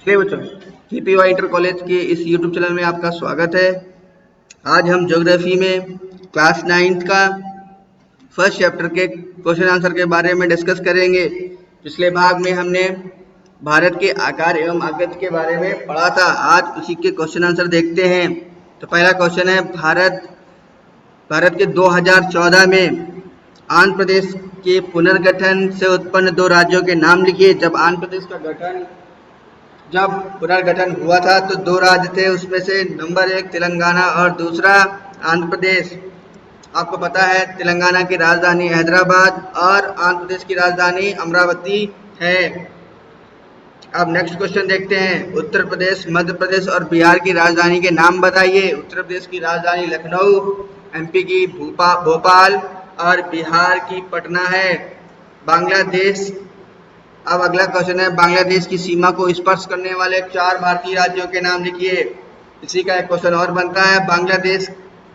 चलिए बच्चों, जीपीवाई inter college के इस यूट्यूब चैनल में आपका स्वागत है। आज हम ज्योग्राफी में क्लास 9th का फर्स्ट चैप्टर के क्वेश्चन आंसर के बारे में डिस्कस करेंगे। पिछले भाग में हमने भारत के आकार एवं आकृति के बारे में पढ़ा था। आज उसी के क्वेश्चन आंसर देखते हैं। तो पहला क्वेश्चन है, भारत के 2014 में आंध्र प्रदेश के पुनर्गठन से उत्पन्न दो राज्यों के नाम लिखिए। जब पुनर्गठन हुआ था तो दो राज्य थे, उसमें से नंबर 1 तेलंगाना और दूसरा आंध्र प्रदेश। आपको पता है तेलंगाना की राजधानी हैदराबाद और आंध्र प्रदेश की राजधानी अमरावती है। अब नेक्स्ट क्वेश्चन देखते हैं, उत्तर प्रदेश, मध्य प्रदेश और बिहार की राजधानी के नाम बताइए। उत्तर प्रदेश की राजधानी लखनऊ, एमपी की भोपाल और बिहार की पटना है। बांग्लादेश, अब अगला क्वेश्चन है, बांग्लादेश की सीमा को स्पर्श करने वाले 4 भारतीय राज्यों के नाम लिखिए। इसी का एक क्वेश्चन और बनता है, बांग्लादेश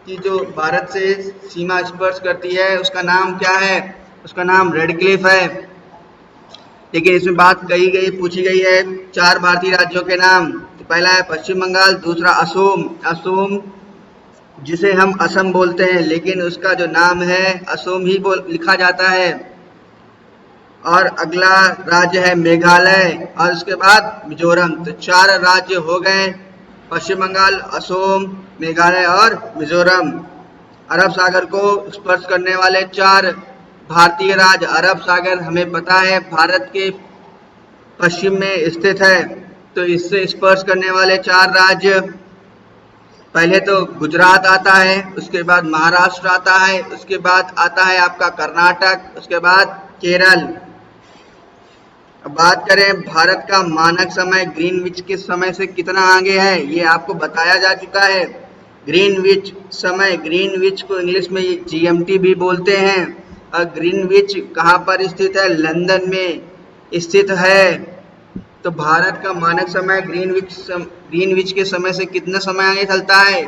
की जो भारत से सीमा स्पर्श करती है उसका नाम क्या है? उसका नाम रेड क्लिफ है। लेकिन इसमें बात पूछी गई है 4 भारतीय राज्यों के नाम। तो पहला है पश्चिम बंगाल, दूसरा असम जिसे हम असम बोलते हैं, लेकिन उसका जो नाम है असम ही लिखा जाता है। और अगला राज्य है मेघालय और उसके बाद मिजोरम। तो 4 राज्य हो गए, पश्चिम बंगाल, असम, मेघालय और मिजोरम। अरब सागर को स्पर्श करने वाले 4 भारतीय राज्य। अरब सागर हमें पता है भारत के पश्चिम में स्थित है। तो इससे स्पर्श करने वाले 4 राज्य, पहले तो गुजरात आता है, उसके बाद महाराष्ट्र आता है, उसके बाद आता है आपका कर्नाटक, उसके बाद केरल। अब बात करें भारत का मानक समय ग्रीनविच के समय से कितना आगे है, ये आपको बताया जा चुका है। ग्रीनविच समय, ग्रीनविच को इंग्लिश में जीएमटी भी बोलते हैं। और ग्रीनविच कहाँ पर स्थित है? लंदन में स्थित है। तो भारत का मानक समय ग्रीनविच के समय से कितना समय आगे चलता है?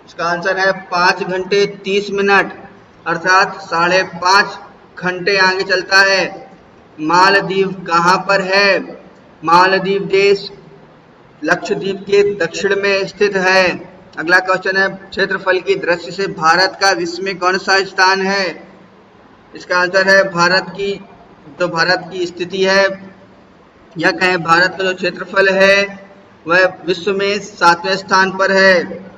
इसका आंसर है 5 घंटे 30 मिनट, अर्थात 5.5 घंटे आगे चलता है। मालदीव कहाँ पर है? मालदीव देश लक्षद्वीप के दक्षिण में स्थित है। अगला क्वेश्चन है, क्षेत्रफल की दृष्टि से भारत का विश्व में कौन सा स्थान है? इसका आंसर है भारत की स्थिति है, या कहें भारत का जो क्षेत्रफल है वह विश्व में 7वें स्थान पर है।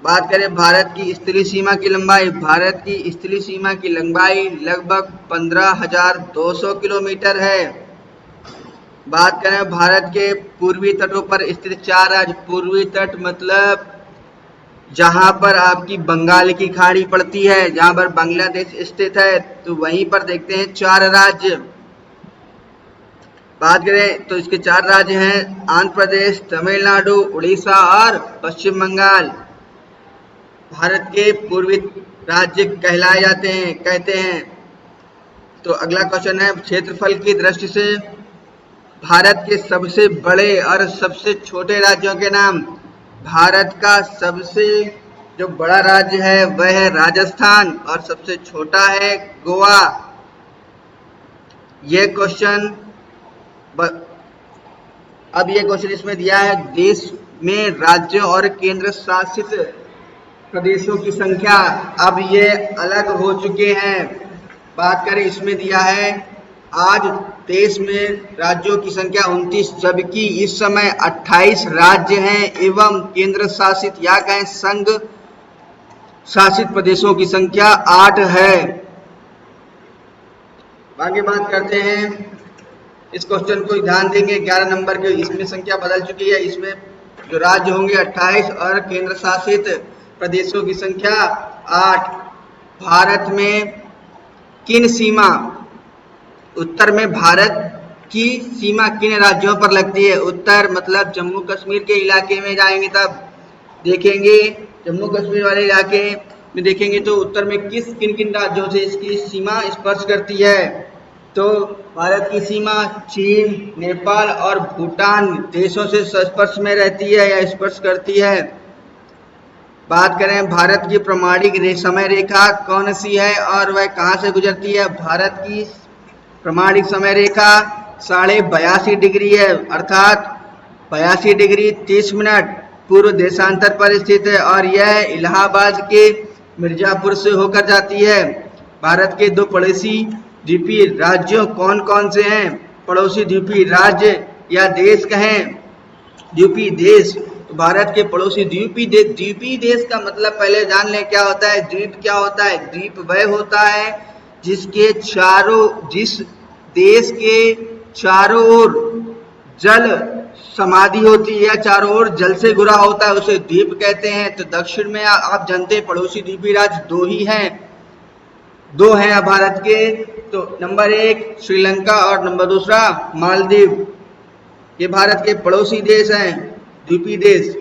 बात करें भारत की स्थलीय सीमा की लंबाई। भारत की स्थलीय सीमा की लंबाई लगभग 15,200 किलोमीटर है। बात करें भारत के पूर्वी तटों पर स्थित 4 राज्य। पूर्वी तट मतलब जहां पर आपकी बंगाल की खाड़ी पड़ती है, जहां पर बांग्लादेश स्थित है, तो वहीं पर देखते हैं 4 राज्य। बात करें तो इसके 4 राज्य हैं आंध्र प्रदेश, तमिलनाडु, उड़ीसा और पश्चिम बंगाल। भारत के पूर्वी राज्य कहते हैं। तो अगला क्वेश्चन है, क्षेत्रफल की दृष्टि से भारत के सबसे बड़े और सबसे छोटे राज्यों के नाम। भारत का सबसे जो बड़ा राज्य है वह है राजस्थान और सबसे छोटा है गोवा। ये क्वेश्चन इसमें दिया है, देश में राज्यों और केंद्र शासित प्रदेशों की संख्या। अब ये अलग हो चुके हैं। बात करें, इसमें दिया है आज देश में राज्यों की संख्या 29, जबकि इस समय 28 राज्य हैं एवं केंद्र शासित या कहें संघ शासित प्रदेशों की संख्या 8 है। आगे बात करते हैं, इस क्वेश्चन को ध्यान देंगे 11 नंबर के, इसमें संख्या बदल चुकी है। इसमें जो राज्य होंगे 28 और केंद्र शासित प्रदेशों की संख्या 8। भारत में किन सीमा, उत्तर में भारत की सीमा किन राज्यों पर लगती है? उत्तर मतलब जम्मू कश्मीर के इलाके में जाएंगे तब देखेंगे, जम्मू कश्मीर वाले इलाके में देखेंगे तो उत्तर में किन किन राज्यों से इसकी सीमा स्पर्श करती है। तो भारत की सीमा चीन, नेपाल और भूटान देशों से स्पर्श में रहती है या स्पर्श करती है। बात करें भारत की प्रमाणिक समय रेखा कौन सी है और वह कहां से गुजरती है? भारत की प्रमाणिक समय रेखा 82.5 डिग्री है, अर्थात 82 डिग्री 30 मिनट पूर्व देशांतर पर स्थित है और यह इलाहाबाद के मिर्जापुर से होकर जाती है। भारत के दो पड़ोसी द्वीपी राज्यों कौन कौन से हैं? पड़ोसी द्वीपी राज्य या देश कहें, द्वीपी देश। तो भारत के पड़ोसी द्वीपी देश का मतलब पहले जान लें क्या होता है। द्वीप क्या होता है? द्वीप वह होता है जिस देश के चारों ओर जल समाधि होती है या चारों ओर जल से घिरा होता है, उसे द्वीप कहते हैं। तो दक्षिण में आप जानते हैं पड़ोसी द्वीपी राज्य दो हैं भारत के। तो नंबर 1 श्रीलंका और नंबर 2 मालदीव। ये भारत के पड़ोसी देश हैं, द्वीपी देश।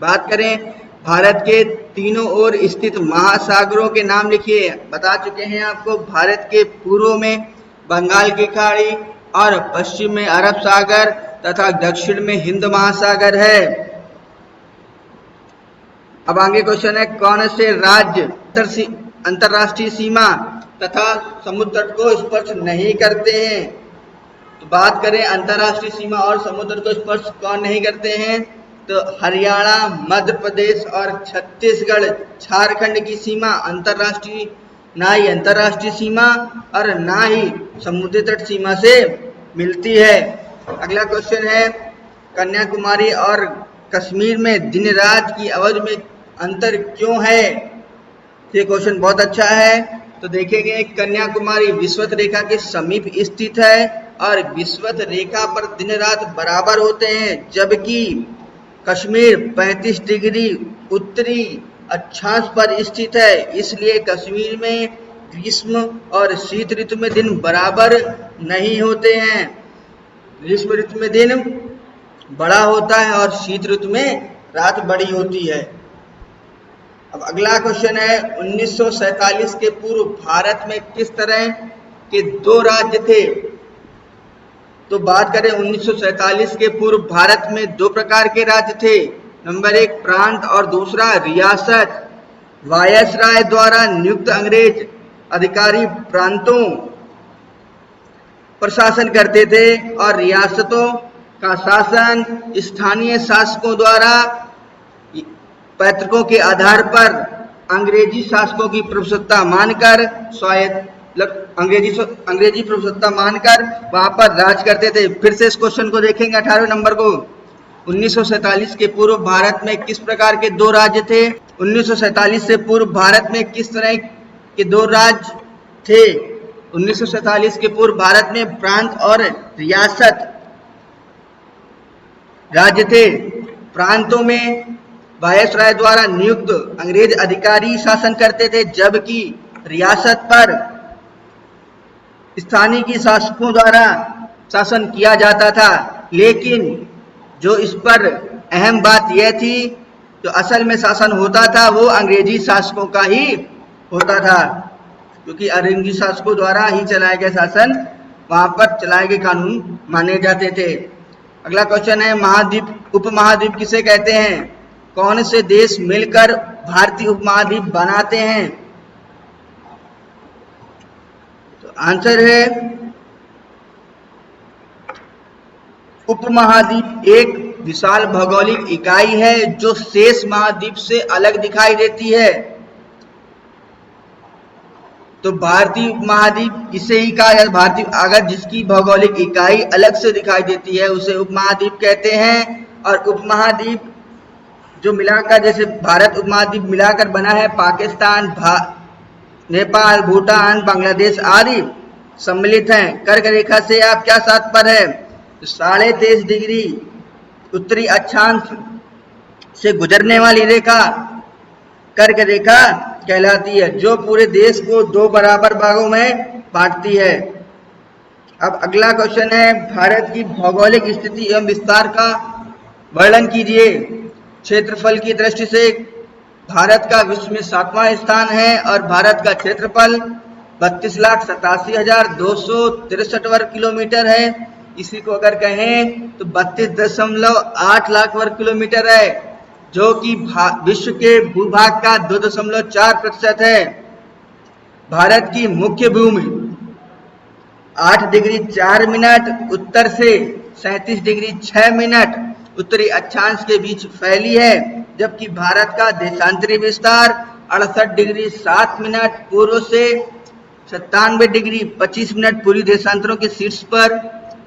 बात करें भारत के तीनों ओर स्थित महासागरों के नाम लिखिए। बता चुके हैं आपको, भारत के पूर्व में बंगाल की खाड़ी और पश्चिम में अरब सागर तथा दक्षिण में हिंद महासागर है। अब आगे क्वेश्चन है, कौन से राज्य अंतरराष्ट्रीय सीमा तथा समुद्र तट को स्पर्श नहीं करते हैं? तो बात करें अंतरराष्ट्रीय सीमा और समुद्र को स्पर्श कौन नहीं करते हैं, तो हरियाणा, मध्य प्रदेश और छत्तीसगढ़। झारखंड की सीमा ना ही अंतरराष्ट्रीय सीमा और ना ही समुद्री तट सीमा से मिलती है। अगला क्वेश्चन है, कन्याकुमारी और कश्मीर में दिन रात की अवधि में अंतर क्यों है? ये क्वेश्चन बहुत अच्छा है। तो देखेंगे, कन्याकुमारी विषुवत रेखा के समीप स्थित है और विषुवत रेखा पर दिन रात बराबर होते हैं, जबकि कश्मीर 35 डिग्री उत्तरी अक्षांश पर स्थित है। इसलिए कश्मीर में ग्रीष्म और शीत ऋतु में दिन बराबर नहीं होते हैं। ग्रीष्म ऋतु में दिन बड़ा होता है और शीत ऋतु में रात बड़ी होती है। अब अगला क्वेश्चन है, 1947 के पूर्व भारत में किस तरह के 2 राज्य थे? तो बात करें 1947 के पूर्व भारत में 2 प्रकार के राज्य थे। नंबर 1 प्रांत और दूसरा रियासत। वायसराय द्वारा नियुक्त अंग्रेज अधिकारी प्रांतों पर शासन करते थे और रियासतों का शासन स्थानीय शासकों द्वारा पैतृकों के आधार पर अंग्रेजी शासकों की प्रभुसत्ता मानकर अंग्रेजी प्रभुसत्ता मानकर वहां पर राज करते थे। फिर से इस क्वेश्चन को देखेंगे, 18वें नंबर को। 1947 के पूर्व भारत में किस प्रकार के 2 राज्य थे? 1947 से पूर्व भारत में किस तरह के 2 राज्य थे? 1947 के पूर्व भारत में प्रांत और रियासत राज्य थे। प्रांतों में वायसराय द्वारा नियुक्त अंग्रेज अधिकारी शासन करते थे, जबकि रियासत पर स्थानीय शासकों द्वारा शासन किया जाता था। लेकिन जो इस पर अहम बात यह थी, जो असल में शासन होता था वो अंग्रेजी शासकों का ही होता था, क्योंकि अंग्रेजी शासकों द्वारा ही चलाए गए शासन, वहां पर चलाए गए कानून माने जाते थे। अगला क्वेश्चन है, महाद्वीप उपमहाद्वीप किसे कहते हैं? कौन से देश मिलकर भारतीय उपमहाद्वीप बनाते हैं? तो आंसर है, उपमहाद्वीप एक विशाल भौगोलिक इकाई है जो शेष महाद्वीप से अलग दिखाई देती है। तो भारतीय उपमहाद्वीप इसे ही कहा जाता है। भारतीय अगर जिसकी भौगोलिक इकाई अलग से दिखाई देती है उसे उपमहाद्वीप कहते हैं। और उपमहाद्वीप जो मिलाकर, जैसे भारत उपमहाद्वीप मिलाकर बना है, पाकिस्तान, नेपाल, भूटान, बांग्लादेश आदि सम्मिलित हैं। कर्क रेखा से आप क्या तात्पर्य है? 23.5 डिग्री उत्तरी अक्षांश से गुजरने वाली रेखा कर्क रेखा कहलाती है, जो पूरे देश को 2 बराबर भागों में बांटती है। अब अगला क्वेश्चन है, भारत की भौगोलिक स्थिति एवं विस्तार का वर्णन कीजिए। क्षेत्रफल की दृष्टि से भारत का विश्व में 7वां स्थान है और भारत का क्षेत्रफल 32,87,263 वर्ग किलोमीटर है। इसी को अगर कहें तो 32.8 लाख वर्ग किलोमीटर है, जो कि विश्व के भूभाग का 2.4% है। भारत की मुख्य भूमि 8 डिग्री 4 मिनट उत्तर से 37 डिग्री 6 मिनट उत्तरी अक्षांश के बीच फैली है, जबकि भारत का देशांतरी विस्तार 68 डिग्री 7 मिनट पूर्व से 97 डिग्री 25 मिनट पूर्वी देशांतरों के शीर्ष पर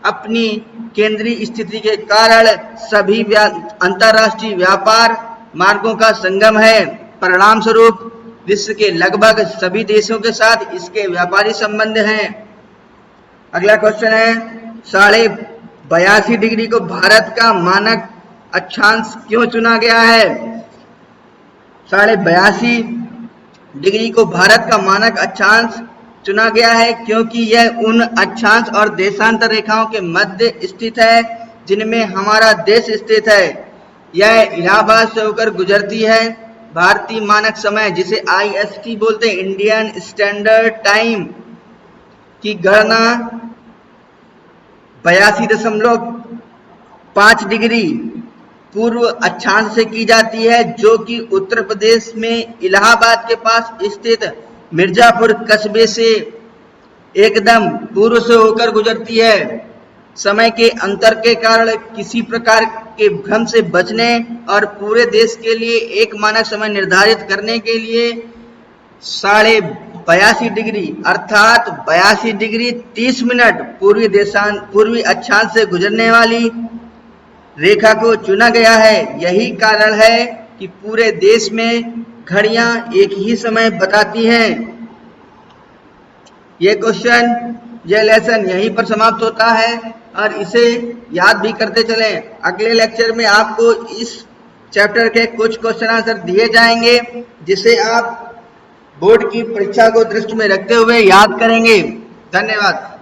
अपनी केंद्रीय स्थिति के कारण सभी अंतरराष्ट्रीय व्यापार मार्गों का संगम है। परिणाम स्वरूप विश्व के लगभग सभी देशों के साथ इसके व्यापारी संबंध हैं। अगला क्वेश्चन है, 82.5 डिग्री को भारत का मानक अक्षांश क्यों चुना गया है? 82.5 डिग्री को भारत का मानक अक्षांश चुना गया है क्योंकि यह उन अक्षांश और देशांतर रेखाओं के मध्य स्थित है जिनमें हमारा देश स्थित है। यह इलाहाबाद से होकर गुजरती है। भारतीय मानक समय, जिसे IST बोलते हैं, इंडियन स्टैंडर्ड टाइम, की गणना 82.5 डिग्री पूर्व अक्षांश से की जाती है, जो कि उत्तर प्रदेश में इलाहाबाद के पास स्थित मिर्जापुर कस्बे से एकदम पूर्व से होकर गुजरती है। समय के अंतर के कारण किसी प्रकार के भ्रम से बचने और पूरे देश के लिए एक मानक समय निर्धारित करने के लिए 82.5 डिग्री अर्थात 82 डिग्री 30 मिनट पूर्वी अक्षांश से गुजरने वाली रेखा को चुना गया है। यही कारण है कि पूरे देश में घड़ियां एक ही समय बताती हैं। ये क्वेश्चन, यह लेसन यहीं पर समाप्त होता है और इसे याद भी करते चलें। अगले लेक्चर में आपको इस चैप्टर के कुछ क्वेश्चन आंसर दिए जाएंगे जिसे आप बोर्ड की परीक्षा को दृष्टि में रखते हुए याद करेंगे। धन्यवाद।